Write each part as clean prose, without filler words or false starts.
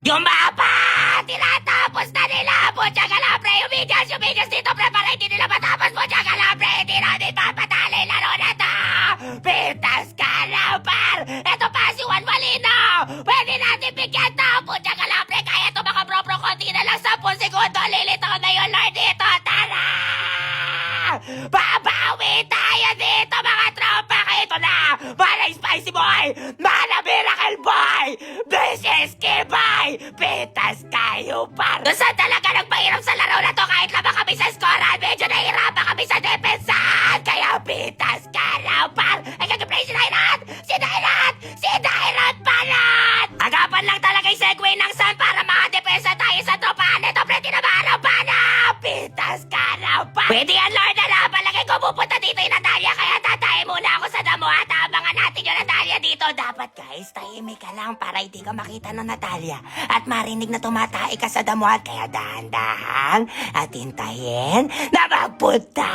Yung mapa! Tinatapos na nila! Pucha Calambre! Yung videos dito, pre! Para hindi nila matapos! Pucha Calambre! Hindi natin papatali laro na to! Pintas Calambar! Ito pa si Juan Malino! Pwede natin bigyan to! Pucha Calambre! Kaya ito mga bro-bro! Konti na lang 10 segundo! Lilitaw na yung Lord dito! Tara! Babawi tayo dito mga tropa! Kaya ito na! Mana Spicy Boy! Mana Miracle Boy! This is Kibay! Pitas kayo par! Kung saan talaga nagpahirap sa laro na to kahit labang kami sa skoran, medyo nahihirapan kami sa depensahan! Kaya pitas ka raw par! Ay kag-play si Dairat! Si Dairat! Si Dairat palat! Agapan lang talaga yung segue ng sun para makadepensa tayo sa tropahan nito pre tinabahan ng bana! Pitas ka raw par! Pwede yan Lord na na! Palagay ko pupunta dito yung Natalia kaya tatayin muna ako sa damo at abangan natin yung Natalia dito. Dapat guys, tahimik ka lang para hindi ka makita ng Natalia at marinig na tumatay ka sa damuhan. Kaya dahan-dahan at hintayin na magpunta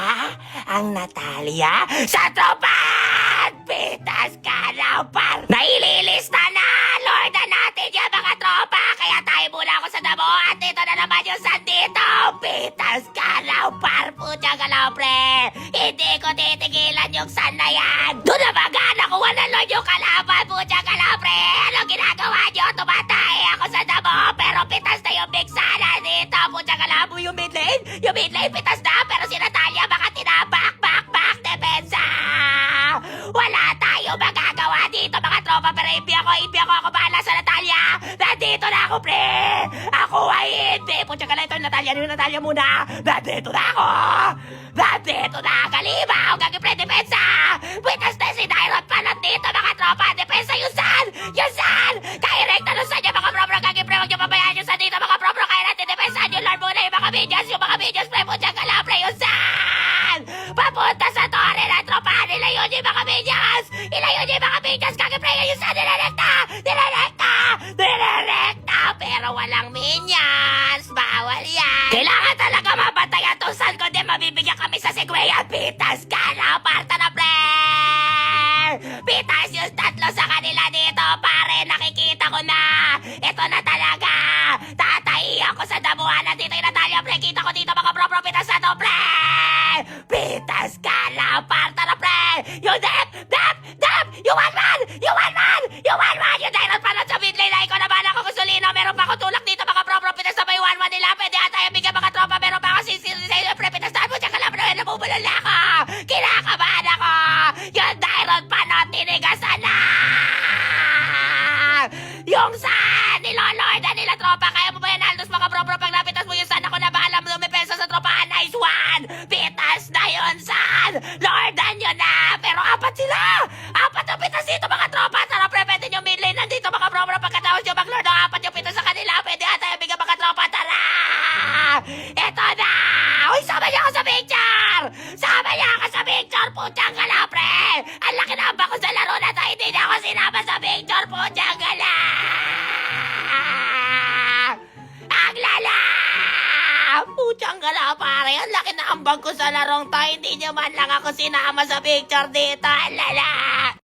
ang Natalia sa tropahan! Pitas ka raw par! Naililista na! Lorda natin yung mga tropa! Kaya tayo muna ako sa damo at ito na naman yung sandito! Pitas ka raw par! Pucha Calambre! Hindi ko titigilan yung san na yan! Doon na baga nakuha na Lord yung kalaban! Pucha Calambre! Ano ginagawa nyo? Tumatay ako sa damo pero pitas na yung big sana dito! Pucha Calambre yung mid lane! Yung mid lane pitas na pero si Natalia baka tinabak! Back! Depensa! Wala tayo magagawa dito mga tropa pero hindi ako bahala sa Natalia! Nandito na ako pre! Ako ay hindi! Pucha Calambre ito yung Natalia muna! Nandito na ako! Nandito na! Kalimaw! Gagipre depensa! Pitas na si Dairat pa nandito mga tropa! Depensa yung san! Yung san! Kairekta na sa niya mga pro-pro! Gagipre huwag niyo pabayaan yung san dito mga pro-pro! Kaya natin depensa yung Lord muna yung mga videos pre! Pucha Calambre yung san! Papunta sa torre na tropa! Nilayon yung mga videos! Ilayon yung mga videos! Gagipre yung san! Nilarekta! Pero walang minions! Bawal yan! Kailangan talaga mabantayan tong san kundi mabibigyan kami sa Segway at pitas ka na parta na pre! Pitas yung tatlo sa kanila dito pare! Nakikita ko na! Ito na talaga! Tatay ako sa damuhan at dito yung Natalia pre! Kita ko dito mga pro pitas na to pre! Pitas ka na parta na pre! Yung dep! Yung one man! Yung Dairat pa lang sa mid lane! Ay ko na bala ko Gusulino! Meron pa ako tulak dito mga pro pitas na may one man nila! Pwede ata yung bigyan mga tropa! Meron pa ako sisili pre! Pitas na mo! Tsaka lang pre! Namubulol na ako! Kinakabahan ako! Yung Dairat pa no! Tinigasan na! Yung saan! Nilolorda nila tropa! Kaya mo ba yan Aldos mga pro pag napitas mo yung saan ako na bahala mo lumipensa sa tropahan! Nice one! Pitas na yun saan! Lordan yun na! Pero apat sila! Apat yung pitas dito mga tropa! Tara pre! Pwede nyo mid lane nandito mga pro pagkatapos nyo maglord apat yung pitas sa kanila! Pwede ata yung bigyan mga tropa! Tara! Eto na! Uy! Sama niya ako sa picture! Sama niya ako sa picture! Putyang gala pre! Ang laki na ba ko sa laro na to! Hindi niya ako sinama sa picture! Putyang gala! Ang lala! Putyang gala pare! Ang laki na ambag ko sa larong to! Hindi niyo man lang ako sinama sa picture dito! Ang lala!